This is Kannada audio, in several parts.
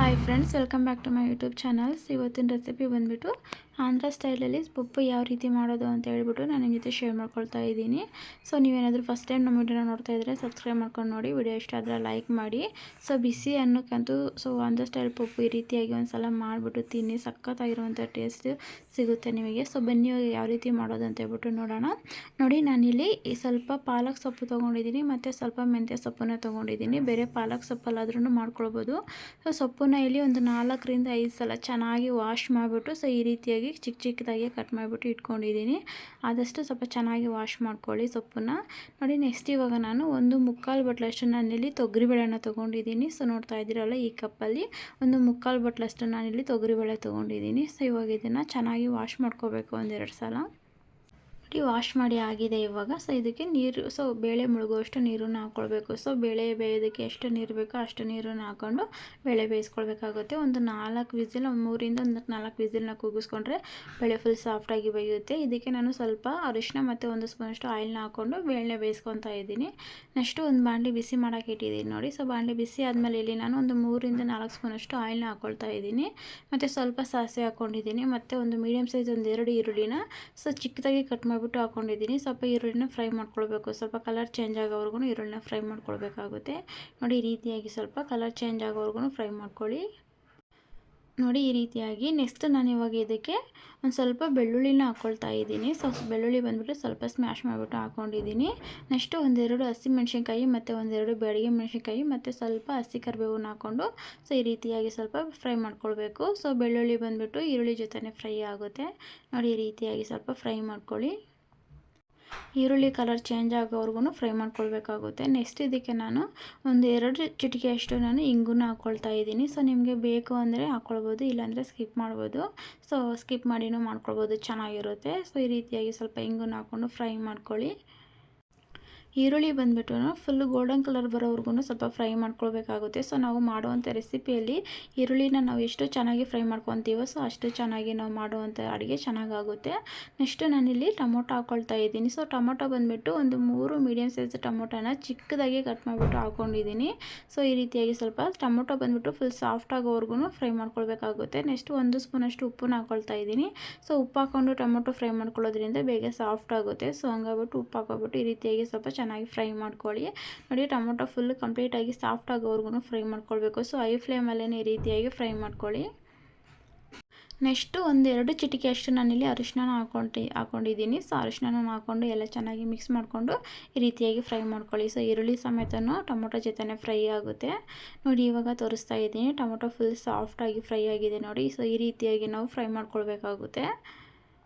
Hi friends, welcome back to my YouTube channels. ಇವತ್ತಿನ ರೆಸಿಪಿ ಬಂದುಬಿಟ್ಟು ಆಂಧ್ರ ಸ್ಟೈಲಲ್ಲಿ ಪಪ್ಪು ಯಾವ ರೀತಿ ಮಾಡೋದು ಅಂತ ಹೇಳ್ಬಿಟ್ಟು ನಾನು ನಿಮ್ಮ ಜೊತೆ ಶೇರ್ ಮಾಡ್ಕೊಳ್ತಾ ಇದ್ದೀನಿ. ಸೊ ನೀವೇನಾದರೂ ಫಸ್ಟ್ ಟೈಮ್ ನಮ್ಮ ವಿಡಿಯೋನ ನೋಡ್ತಾ ಇದ್ದರೆ ಸಬ್ಸ್ಕ್ರೈಬ್ ಮಾಡ್ಕೊಂಡು ನೋಡಿ, ವಿಡಿಯೋ ಇಷ್ಟ ಆದರೆ ಲೈಕ್ ಮಾಡಿ. ಸೊ ಬಿಸಿ ಅನ್ನಕ್ಕಂತೂ ಆಂಧ್ರ ಸ್ಟೈಲ್ ಪಪ್ಪು ಈ ರೀತಿಯಾಗಿ ಒಂದು ಸಲ ಮಾಡಿಬಿಟ್ಟು ತಿನ್ನಿ, ಸಖತ್ತಾಗಿರುವಂಥ ಟೇಸ್ಟ್ ಸಿಗುತ್ತೆ ನಿಮಗೆ. ಸೊ ಬನ್ನಿ ಯಾವ ರೀತಿ ಮಾಡೋದು ಅಂತ ಹೇಳ್ಬಿಟ್ಟು ನೋಡೋಣ. ನೋಡಿ, ನಾನಿಲ್ಲಿ ಸ್ವಲ್ಪ ಪಾಲಕ್ ಸೊಪ್ಪು ತೊಗೊಂಡಿದ್ದೀನಿ ಮತ್ತು ಸ್ವಲ್ಪ ಮೆಂತ್ಯ ಸೊಪ್ಪನ್ನು ತೊಗೊಂಡಿದ್ದೀನಿ. ಬೇರೆ ಪಾಲಕ್ ಸೊಪ್ಪಲ್ಲಾದ್ರೂ ಮಾಡ್ಕೊಳ್ಬೋದು. ಸೊ ಸೊಪ್ಪನ್ನ ಇಲ್ಲಿ ಒಂದು 4 ರಿಂದ 5 ಸಲ ಚೆನ್ನಾಗಿ ವಾಶ್ ಮಾಡಿಬಿಟ್ಟು ಈ ರೀತಿಯಾಗಿ ಚಿಕ್ಕ ಚಿಕ್ಕದಾಗಿ ಕಟ್ ಮಾಡಿಬಿಟ್ಟು ಇಟ್ಕೊಂಡಿದ್ದೀನಿ. ಆದಷ್ಟು ಸ್ವಲ್ಪ ಚೆನ್ನಾಗಿ ವಾಶ್ ಮಾಡ್ಕೊಳ್ಳಿ ಸೊಪ್ಪನ್ನ. ನೋಡಿ, ನೆಕ್ಸ್ಟ್ ಇವಾಗ ನಾನು ಒಂದು 3/4 ಬಟ್ಲಷ್ಟು ನಾನಿಲ್ಲಿ ತೊಗರಿಬೇಳೆನ ತೊಗೊಂಡಿದ್ದೀನಿ. ಸೊ ನೋಡ್ತಾ ಇದ್ದೀರಲ್ಲ, ಈ ಕಪ್ಪಲ್ಲಿ ಒಂದು 3/4 ಬಟ್ಲಷ್ಟು ನಾನಿಲ್ಲಿ ತೊಗರಿಬೇಳೆ ತೊಗೊಂಡಿದ್ದೀನಿ. ಸೊ ಇವಾಗ ಇದನ್ನು ಚೆನ್ನಾಗಿ ವಾಶ್ ಮಾಡ್ಕೋಬೇಕು 1-2 ಸಲ. ವಾಶ್ ಮಾಡಿ ಆಗಿದೆ ಇವಾಗ. ಸೊ ಇದಕ್ಕೆ ನೀರು, ಬೇಳೆ ಮುಳುಗುವಷ್ಟು ನೀರನ್ನು ಹಾಕ್ಕೊಳ್ಬೇಕು. ಸೊ ಬೇಳೆ ಬೇಯೋದಕ್ಕೆ ಎಷ್ಟು ನೀರು ಬೇಕೋ ಅಷ್ಟು ನೀರನ್ನು ಹಾಕ್ಕೊಂಡು ಬೇಳೆ ಬೇಯಿಸ್ಕೊಳ್ಬೇಕಾಗುತ್ತೆ. ಒಂದು 4 ವಿಸಿಲ್, 3ರಿಂದ 4 ವಿಸಿಲ್ನ ಕೂಗಿಸ್ಕೊಂಡ್ರೆ ಬೇಳೆ ಫುಲ್ ಸಾಫ್ಟಾಗಿ ಬೇಯುತ್ತೆ. ಇದಕ್ಕೆ ನಾನು ಸ್ವಲ್ಪ ಅರಿಶಿನ ಮತ್ತು 1 ಸ್ಪೂನಷ್ಟು ಆಯಿಲ್ನ ಹಾಕ್ಕೊಂಡು ಬೇಳೆ ಬೇಯಿಸ್ಕೊತಾ ಇದ್ದೀನಿ. ನೆಕ್ಸ್ಟು ಒಂದು ಬಾಣಲಿ ಬಿಸಿ ಮಾಡೋಕ್ಕೆ ಇಟ್ಟಿದ್ದೀನಿ ನೋಡಿ. ಸೊ ಬಾಣಲಿ ಬಿಸಿ ಆದಮೇಲೆ ಇಲ್ಲಿ ನಾನು ಒಂದು 3ರಿಂದ 4 ಸ್ಪೂನಷ್ಟು ಆಯಿಲ್ನ ಹಾಕ್ಕೊಳ್ತಾ ಇದ್ದೀನಿ. ಮತ್ತು ಸ್ವಲ್ಪ ಸಾಸಿವೆ ಹಾಕ್ಕೊಂಡಿದ್ದೀನಿ. ಮತ್ತು ಒಂದು ಮೀಡಿಯಮ್ ಸೈಜ್ 2 ಈರುಳ್ಳಿನ ಚಿಕ್ಕದಾಗಿ ಕಟ್ ಮಾಡಿ ಹಾಕೊಂಡಿದ್ದೀನಿ. ಸ್ವಲ್ಪ ಈರುಳ್ಳಿನ ಫ್ರೈ ಮಾಡ್ಕೊಳ್ಬೇಕು. ಸ್ವಲ್ಪ ಕಲರ್ ಚೇಂಜ್ ಆಗೋವರೆಗೂ ಈರುಳ್ಳಿನ ಫ್ರೈ ಮಾಡ್ಕೊಳ್ಬೇಕಾಗುತ್ತೆ. ನೋಡಿ, ಈ ರೀತಿಯಾಗಿ ಸ್ವಲ್ಪ ಕಲರ್ ಚೇಂಜ್ ಆಗೋವರೆಗೂ ಫ್ರೈ ಮಾಡ್ಕೊಳ್ಳಿ. ನೋಡಿ, ಈ ರೀತಿಯಾಗಿ. ನೆಕ್ಸ್ಟ್ ನಾನು ಇವಾಗ ಇದಕ್ಕೆ ಒಂದು ಸ್ವಲ್ಪ ಬೆಳ್ಳುಳ್ಳಿನ ಹಾಕ್ಕೊಳ್ತಾ ಇದ್ದೀನಿ. ಬೆಳ್ಳುಳ್ಳಿ ಬಂದುಬಿಟ್ಟು ಸ್ವಲ್ಪ ಸ್ಮ್ಯಾಶ್ ಮಾಡಿಬಿಟ್ಟು ಹಾಕ್ಕೊಂಡಿದ್ದೀನಿ. ನೆಕ್ಸ್ಟು 1-2 ಹಸಿಮೆಣ್ಸಿನ್ಕಾಯಿ ಮತ್ತು 1-2 ಬ್ಯಾಡಗಿ ಮೆಣಸಿನ್ಕಾಯಿ ಮತ್ತು ಸ್ವಲ್ಪ ಹಸಿ ಕರಿಬೇವನ್ನ ಹಾಕ್ಕೊಂಡು ಈ ರೀತಿಯಾಗಿ ಸ್ವಲ್ಪ ಫ್ರೈ ಮಾಡ್ಕೊಳ್ಬೇಕು. ಬೆಳ್ಳುಳ್ಳಿ ಬಂದುಬಿಟ್ಟು ಈರುಳ್ಳಿ ಜೊತೆನೇ ಫ್ರೈ ಆಗುತ್ತೆ. ನೋಡಿ, ಈ ರೀತಿಯಾಗಿ ಸ್ವಲ್ಪ ಫ್ರೈ ಮಾಡ್ಕೊಳ್ಳಿ. ಈರುಳ್ಳಿ ಕಲರ್ ಚೇಂಜ್ ಆಗೋವರೆಗೂ ಫ್ರೈ ಮಾಡ್ಕೊಳ್ಬೇಕಾಗುತ್ತೆ. ನೆಕ್ಸ್ಟ್ ಇದಕ್ಕೆ ನಾನು 1-2 ಚಿಟಿಕೆಯಷ್ಟು ನಾನು ಇಂಗುನ ಹಾಕ್ಕೊಳ್ತಾ ಇದ್ದೀನಿ. ನಿಮಗೆ ಬೇಕು ಅಂದರೆ ಹಾಕ್ಕೊಳ್ಬೋದು, ಇಲ್ಲಾಂದರೆ ಸ್ಕಿಪ್ ಮಾಡ್ಬೋದು. ಸ್ಕಿಪ್ ಮಾಡಿನೂ ಮಾಡ್ಕೊಳ್ಬೋದು, ಚೆನ್ನಾಗಿರುತ್ತೆ. ಈ ರೀತಿಯಾಗಿ ಸ್ವಲ್ಪ ಇಂಗುನ ಹಾಕ್ಕೊಂಡು ಫ್ರೈ ಮಾಡ್ಕೊಳ್ಳಿ. ಈರುಳ್ಳಿ ಬಂದುಬಿಟ್ಟು ಫುಲ್ ಗೋಲ್ಡನ್ ಕಲರ್ ಬರೋವರೆಗೂ ಸ್ವಲ್ಪ ಫ್ರೈ ಮಾಡ್ಕೊಳ್ಬೇಕಾಗುತ್ತೆ. ನಾವು ಮಾಡುವಂಥ ರೆಸಿಪಿಯಲ್ಲಿ ಈರುಳ್ಳಿನ ನಾವು ಎಷ್ಟು ಚೆನ್ನಾಗಿ ಫ್ರೈ ಮಾಡ್ಕೊತೀವೋ ಅಷ್ಟು ಚೆನ್ನಾಗಿ ನಾವು ಮಾಡುವಂಥ ಅಡುಗೆ ಚೆನ್ನಾಗಾಗುತ್ತೆ. ನೆಕ್ಸ್ಟ್ ನಾನಿಲ್ಲಿ ಟೊಮೊಟೊ ಹಾಕ್ಕೊಳ್ತಾ ಇದ್ದೀನಿ. ಟೊಮೊಟೊ ಬಂದುಬಿಟ್ಟು ಒಂದು 3 ಮೀಡಿಯಮ್ ಸೈಜ್ ಟೊಮೊಟೊನ ಚಿಕ್ಕದಾಗಿ ಕಟ್ ಮಾಡಿಬಿಟ್ಟು ಹಾಕ್ಕೊಂಡಿದ್ದೀನಿ. ಈ ರೀತಿಯಾಗಿ ಸ್ವಲ್ಪ ಟೊಮೊಟೊ ಬಂದುಬಿಟ್ಟು ಫುಲ್ ಸಾಫ್ಟ್ ಆಗೋವರೆಗೂ ಫ್ರೈ ಮಾಡ್ಕೊಳ್ಬೇಕಾಗುತ್ತೆ. ನೆಕ್ಸ್ಟ್ 1 ಸ್ಪೂನಷ್ಟು ಉಪ್ಪನ್ನ ಹಾಕ್ಕೊಳ್ತಾ ಇದ್ದೀನಿ. ಉಪ್ಪು ಹಾಕ್ಕೊಂಡು ಟೊಮೊಟೊ ಫ್ರೈ ಮಾಡ್ಕೊಳ್ಳೋದ್ರಿಂದ ಬೇಗ ಸಾಫ್ಟ್ ಆಗುತ್ತೆ. ಹಂಗಾಗ್ಬಿಟ್ಟು ಉಪ್ಪು ಹಾಕೋಬಿಟ್ಟು ಈ ರೀತಿಯಾಗಿ ಸ್ವಲ್ಪ ಚೆನ್ನಾಗಿ ಫ್ರೈ ಮಾಡ್ಕೊಳ್ಳಿ. ನೋಡಿ, ಟೊಮೊಟೊ ಫುಲ್ ಕಂಪ್ಲೀಟಾಗಿ ಸಾಫ್ಟ್ ಆಗೋವರೆಗೂ ಫ್ರೈ ಮಾಡ್ಕೊಳ್ಬೇಕು. ಹೈ ಫ್ಲೇಮಲ್ಲೇ ಈ ರೀತಿಯಾಗಿ ಫ್ರೈ ಮಾಡ್ಕೊಳ್ಳಿ. ನೆಕ್ಸ್ಟು 1-2 ಚಿಟಿಕೆಯಷ್ಟು ನಾನಿಲ್ಲಿ ಅರಿಶಿನ ಹಾಕ್ಕೊಂಡಿದ್ದೀನಿ. ಅರಿಶಿನ ಹಾಕ್ಕೊಂಡು ಎಲ್ಲ ಚೆನ್ನಾಗಿ ಮಿಕ್ಸ್ ಮಾಡಿಕೊಂಡು ಈ ರೀತಿಯಾಗಿ ಫ್ರೈ ಮಾಡ್ಕೊಳ್ಳಿ. ಈರುಳ್ಳಿ ಸಮೇತನೂ ಟೊಮೊಟೊ ಜೊತೆನೇ ಫ್ರೈ ಆಗುತ್ತೆ. ನೋಡಿ, ಇವಾಗ ತೋರಿಸ್ತಾ ಇದ್ದೀನಿ. ಟೊಮೊಟೊ ಫುಲ್ ಸಾಫ್ಟಾಗಿ ಫ್ರೈ ಆಗಿದೆ ನೋಡಿ. ಈ ರೀತಿಯಾಗಿ ನಾವು ಫ್ರೈ ಮಾಡ್ಕೊಳ್ಬೇಕಾಗುತ್ತೆ.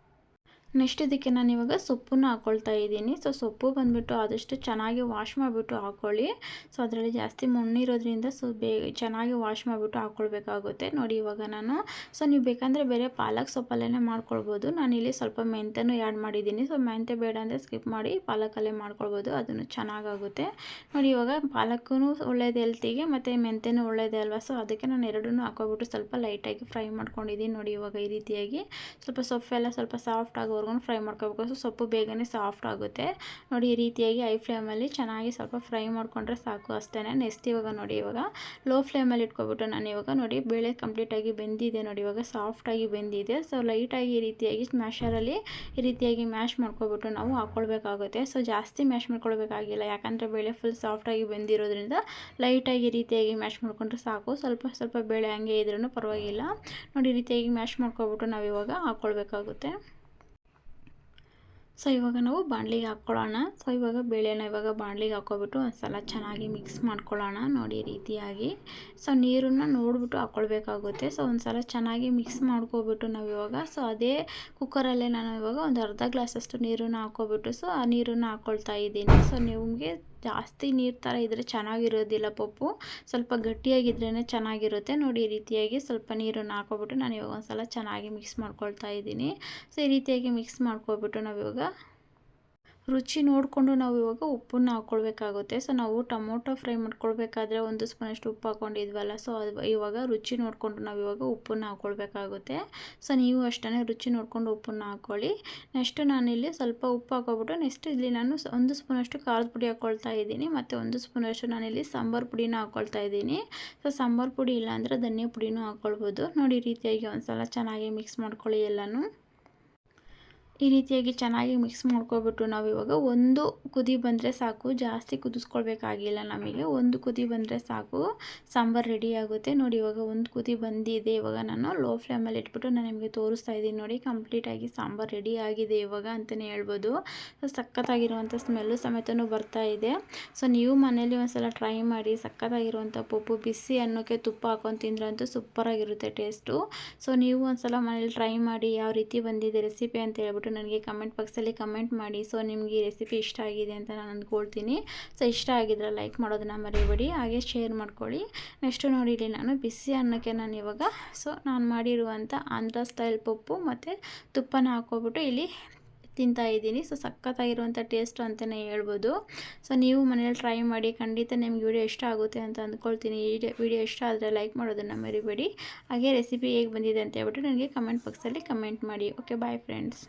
ನೆಕ್ಸ್ಟ್ ಇದಕ್ಕೆ ನಾನು ಇವಾಗ ಸೊಪ್ಪನ್ನ ಹಾಕ್ಕೊಳ್ತಾ ಇದ್ದೀನಿ. ಸೊಪ್ಪು ಬಂದುಬಿಟ್ಟು ಆದಷ್ಟು ಚೆನ್ನಾಗಿ ವಾಶ್ ಮಾಡಿಬಿಟ್ಟು ಹಾಕ್ಕೊಳ್ಳಿ. ಅದರಲ್ಲಿ ಜಾಸ್ತಿ ಮಣ್ಣಿರೋದ್ರಿಂದ ಚೆನ್ನಾಗಿ ವಾಶ್ ಮಾಡಿಬಿಟ್ಟು ಹಾಕ್ಕೊಳ್ಬೇಕಾಗುತ್ತೆ. ನೋಡಿ, ಇವಾಗ ನಾನು ನೀವು ಬೇಕಂದರೆ ಬೇರೆ ಪಾಲಕ್ ಸೊಪ್ಪಲ್ಲೇ ಮಾಡ್ಕೊಳ್ಬೋದು. ನಾನಿಲ್ಲಿ ಸ್ವಲ್ಪ ಮೆಂತ್ಯನೂ ಆ್ಯಡ್ ಮಾಡಿದ್ದೀನಿ. ಮೆಂತ್ಯ ಬೇಡ ಅಂದರೆ ಸ್ಕಿಪ್ ಮಾಡಿ ಪಾಲಕಲ್ಲೇ ಮಾಡ್ಕೊಳ್ಬೋದು, ಅದನ್ನು ಚೆನ್ನಾಗಾಗುತ್ತೆ. ನೋಡಿ, ಇವಾಗ ಪಾಲಕ್ಕೂ ಒಳ್ಳೆಯದು ಹೆಲ್ತಿಗೆ ಮತ್ತು ಮೆಂತ್ಯನೂ ಒಳ್ಳೆಯದೇ ಅಲ್ವಾ. ಅದಕ್ಕೆ ನಾನು ಎರಡನ್ನೂ ಹಾಕ್ಕೊಬಿಟ್ಟು ಸ್ವಲ್ಪ ಲೈಟಾಗಿ ಫ್ರೈ ಮಾಡ್ಕೊಂಡಿದ್ದೀನಿ. ನೋಡಿ, ಇವಾಗ ಈ ರೀತಿಯಾಗಿ ಸ್ವಲ್ಪ ಸೊಪ್ಪೆಲ್ಲ ಸ್ವಲ್ಪ ಸಾಫ್ಟ್ ಆಗೋವರೆಗೂ ಫ್ರೈ ಮಾಡ್ಕೋಬೇಕು. ಸೊಪ್ಪು ಬೇಗನೆ ಸಾಫ್ಟ್ ಆಗುತ್ತೆ. ನೋಡಿ, ಈ ರೀತಿಯಾಗಿ ಹೈ ಫ್ಲೇಮಲ್ಲಿ ಚೆನ್ನಾಗಿ ಸ್ವಲ್ಪ ಫ್ರೈ ಮಾಡಿಕೊಂಡ್ರೆ ಸಾಕು, ಅಷ್ಟೇ. ನೆಕ್ಸ್ಟ್ ಇವಾಗ ನೋಡಿ, ಇವಾಗ ಲೋ ಫ್ಲೇಮಲ್ಲಿ ಇಟ್ಕೊಬಿಟ್ಟು ನಾನು ಇವಾಗ ನೋಡಿ ಬೇಳೆ ಕಂಪ್ಲೀಟಾಗಿ ಬೆಂದಿದೆ. ನೋಡಿ, ಇವಾಗ ಸಾಫ್ಟಾಗಿ ಬೆಂದಿದೆ. ಲೈಟಾಗಿ ಈ ರೀತಿಯಾಗಿ ಸ್ಮ್ಯಾಶರಲ್ಲಿ ಈ ರೀತಿಯಾಗಿ ಮ್ಯಾಶ್ ಮಾಡ್ಕೊಬಿಟ್ಟು ನಾವು ಹಾಕ್ಕೊಳ್ಬೇಕಾಗುತ್ತೆ. ಜಾಸ್ತಿ ಮ್ಯಾಶ್ ಮಾಡ್ಕೊಳ್ಬೇಕಾಗಿಲ್ಲ, ಯಾಕಂದರೆ ಬೇಳೆ ಫುಲ್ ಸಾಫ್ಟಾಗಿ ಬೆಂದಿರೋದ್ರಿಂದ ಲೈಟಾಗಿ ಈ ರೀತಿಯಾಗಿ ಮ್ಯಾಶ್ ಮಾಡ್ಕೊಂಡ್ರೆ ಸಾಕು. ಸ್ವಲ್ಪ ಬೇಳೆ ಹಂಗೆ ಇದ್ರೂ ಪರವಾಗಿಲ್ಲ. ನೋಡಿ, ಈ ರೀತಿಯಾಗಿ ಮ್ಯಾಶ್ ಮಾಡ್ಕೊಬಿಟ್ಟು ನಾವು ಇವಾಗ ಹಾಕ್ಕೊಳ್ಬೇಕಾಗುತ್ತೆ. ಇವಾಗ ನಾವು ಬಾಣಲಿಗೆ ಹಾಕ್ಕೊಳ್ಳೋಣ. ಇವಾಗ ಬೇಳೆನ ಇವಾಗ ಬಾಣಲಿಗೆ ಹಾಕ್ಕೊಬಿಟ್ಟು ಒಂದು ಸಲ ಚೆನ್ನಾಗಿ ಮಿಕ್ಸ್ ಮಾಡ್ಕೊಳ್ಳೋಣ. ನೋಡಿ, ಈ ರೀತಿಯಾಗಿ ನೀರನ್ನು ನೋಡಿಬಿಟ್ಟು ಹಾಕ್ಕೊಳ್ಬೇಕಾಗುತ್ತೆ. ಒಂದು ಸಲ ಚೆನ್ನಾಗಿ ಮಿಕ್ಸ್ ಮಾಡ್ಕೊಬಿಟ್ಟು ನಾವು ಇವಾಗ ಅದೇ ಕುಕ್ಕರಲ್ಲೇ ನಾನು ಇವಾಗ ಒಂದು ಅರ್ಧ ಗ್ಲಾಸಷ್ಟು ನೀರನ್ನು ಹಾಕ್ಕೊಬಿಟ್ಟು ಆ ನೀರನ್ನು ಹಾಕ್ಕೊಳ್ತಾ ಇದ್ದೀನಿ. ನಿಮಗೆ ಜಾಸ್ತಿ ನೀರು ಥರ ಇದ್ದರೆ ಚೆನ್ನಾಗಿರೋದಿಲ್ಲ ಪಪ್ಪು, ಸ್ವಲ್ಪ ಗಟ್ಟಿಯಾಗಿದ್ರೇ ಚೆನ್ನಾಗಿರುತ್ತೆ. ನೋಡಿ, ಈ ರೀತಿಯಾಗಿ ಸ್ವಲ್ಪ ನೀರನ್ನು ಹಾಕ್ಕೊಬಿಟ್ಟು ನಾನು ಇವಾಗ ಒಂದು ಸಲ ಚೆನ್ನಾಗಿ ಮಿಕ್ಸ್ ಮಾಡ್ಕೊಳ್ತಾ ಇದ್ದೀನಿ. ಈ ರೀತಿಯಾಗಿ ಮಿಕ್ಸ್ ಮಾಡ್ಕೊಬಿಟ್ಟು ನಾವು ಇವಾಗ ರುಚಿ ನೋಡಿಕೊಂಡು ನಾವು ಇವಾಗ ಉಪ್ಪನ್ನು ಹಾಕ್ಕೊಳ್ಬೇಕಾಗುತ್ತೆ. ಸೊ ನಾವು ಟೊಮೊಟೊ ಫ್ರೈ ಮಾಡ್ಕೊಳ್ಬೇಕಾದ್ರೆ 1 ಸ್ಪೂನಷ್ಟು ಉಪ್ಪು ಹಾಕ್ಕೊಂಡಿದ್ವಲ್ಲ, ಸೊ ಅದು ಇವಾಗ ರುಚಿ ನೋಡಿಕೊಂಡು ನಾವು ಇವಾಗ ಉಪ್ಪನ್ನು ಹಾಕ್ಕೊಳ್ಬೇಕಾಗುತ್ತೆ. ಸೊ ನೀವು ಅಷ್ಟೇ ರುಚಿ ನೋಡಿಕೊಂಡು ಉಪ್ಪನ್ನು ಹಾಕ್ಕೊಳ್ಳಿ. ನೆಕ್ಸ್ಟ್ ನಾನಿಲ್ಲಿ ಸ್ವಲ್ಪ ಉಪ್ಪು ಹಾಕ್ಕೊಬಿಟ್ಟು ನೆಕ್ಸ್ಟ್ ಇಲ್ಲಿ ನಾನು 1 ಸ್ಪೂನಷ್ಟು ಖಾರದ ಪುಡಿ ಹಾಕ್ಕೊಳ್ತಾ ಇದ್ದೀನಿ, ಮತ್ತು 1 ಸ್ಪೂನಷ್ಟು ನಾನಿಲ್ಲಿ ಸಾಂಬಾರು ಪುಡಿನ ಹಾಕ್ಕೊಳ್ತಾ ಇದ್ದೀನಿ. ಸೊ ಸಾಂಬಾರು ಪುಡಿ ಇಲ್ಲಾಂದರೆ ಧನಿಯಾ ಪುಡಿನೂ ಹಾಕ್ಕೊಳ್ಬೋದು. ನೋಡಿ, ಈ ರೀತಿಯಾಗಿ ಒಂದು ಸಲ ಚೆನ್ನಾಗಿ ಮಿಕ್ಸ್ ಮಾಡ್ಕೊಳ್ಳಿ ಎಲ್ಲನೂ. ಈ ರೀತಿಯಾಗಿ ಚೆನ್ನಾಗಿ ಮಿಕ್ಸ್ ಮಾಡ್ಕೊಬಿಟ್ಟು ನಾವು ಇವಾಗ ಒಂದು ಕುದಿ ಬಂದರೆ ಸಾಕು, ಜಾಸ್ತಿ ಕುದಿಸ್ಕೊಳ್ಬೇಕಾಗಿಲ್ಲ ನಮಗೆ. ಒಂದು ಕುದಿ ಬಂದರೆ ಸಾಕು, ಸಾಂಬಾರು ರೆಡಿ ಆಗುತ್ತೆ. ನೋಡಿ, ಇವಾಗ ಒಂದು ಕುದಿ ಬಂದಿದೆ. ಇವಾಗ ನಾನು ಲೋ ಫ್ಲೇಮಲ್ಲಿ ಇಟ್ಬಿಟ್ಟು ನಾನು ನಿಮಗೆ ತೋರಿಸ್ತಾ ಇದ್ದೀನಿ. ನೋಡಿ, ಕಂಪ್ಲೀಟಾಗಿ ಸಾಂಬಾರು ರೆಡಿ ಆಗಿದೆ ಇವಾಗ ಅಂತಲೇ ಹೇಳ್ಬೋದು. ಸಖತ್ತಾಗಿರುವಂಥ ಸ್ಮೆಲ್ಲು ಸಮೇತನೂ ಬರ್ತಾ ಇದೆ. ಸೊ ನೀವು ಮನೇಲಿ ಒಂದು ಸಲ ಟ್ರೈ ಮಾಡಿ. ಸಖತ್ತಾಗಿರುವಂಥ ಪಪ್ಪು ಬಿಸಿ ಅನ್ನೋಕ್ಕೆ ತುಪ್ಪ ಹಾಕೊಂಡು ತಿಂದ್ರೆ ಅಂತೂ ಸೂಪರಾಗಿರುತ್ತೆ ಟೇಸ್ಟು. ಸೊ ನೀವು ಒಂದು ಸಲ ಮನೇಲಿ ಟ್ರೈ ಮಾಡಿ ಯಾವ ರೀತಿ ಬಂದಿದೆ ರೆಸಿಪಿ ಅಂತ ಹೇಳ್ಬಿಟ್ಟು ನನಗೆ ಕಮೆಂಟ್ ಬಾಕ್ಸಲ್ಲಿ ಕಮೆಂಟ್ ಮಾಡಿ. ಸೊ ನಿಮಗೆ ಈ ರೆಸಿಪಿ ಇಷ್ಟ ಆಗಿದೆ ಅಂತ ನಾನು ಅಂದ್ಕೊಳ್ತೀನಿ. ಸೊ ಇಷ್ಟ ಆಗಿದ್ರೆ ಲೈಕ್ ಮಾಡೋದನ್ನ ಮರಿಬೇಡಿ, ಹಾಗೆ ಶೇರ್ ಮಾಡ್ಕೊಳ್ಳಿ. ನೆಕ್ಸ್ಟು ನೋಡಿ, ಇಲ್ಲಿ ನಾನು ಬಿಸಿ ಅನ್ನಕ್ಕೆ ನಾನು ಇವಾಗ ನಾನು ಮಾಡಿರುವಂಥ ಆಂಧ್ರ ಸ್ಟೈಲ್ ಪಪ್ಪು ಮತ್ತು ತುಪ್ಪನ ಹಾಕ್ಕೊಬಿಟ್ಟು ಇಲ್ಲಿ ತಿಂತಾ ಇದ್ದೀನಿ. ಸೊ ಸಖತ್ತಾಗಿರುವಂಥ ಟೇಸ್ಟು ಅಂತಲೇ ಹೇಳ್ಬೋದು. ಸೊ ನೀವು ಮನೇಲಿ ಟ್ರೈ ಮಾಡಿ, ಖಂಡಿತ ನಿಮ್ಗೆ ವಿಡಿಯೋ ಇಷ್ಟ ಆಗುತ್ತೆ ಅಂತ ಅಂದ್ಕೊಳ್ತೀನಿ. ಈ ವಿಡಿಯೋ ಇಷ್ಟ ಆದರೆ ಲೈಕ್ ಮಾಡೋದನ್ನು ಮರಿಬೇಡಿ, ಹಾಗೆ ರೆಸಿಪಿ ಹೇಗೆ ಬಂದಿದೆ ಅಂತ ಹೇಳ್ಬಿಟ್ಟು ನನಗೆ ಕಮೆಂಟ್ ಬಾಕ್ಸಲ್ಲಿ ಕಮೆಂಟ್ ಮಾಡಿ. Okay, bye friends.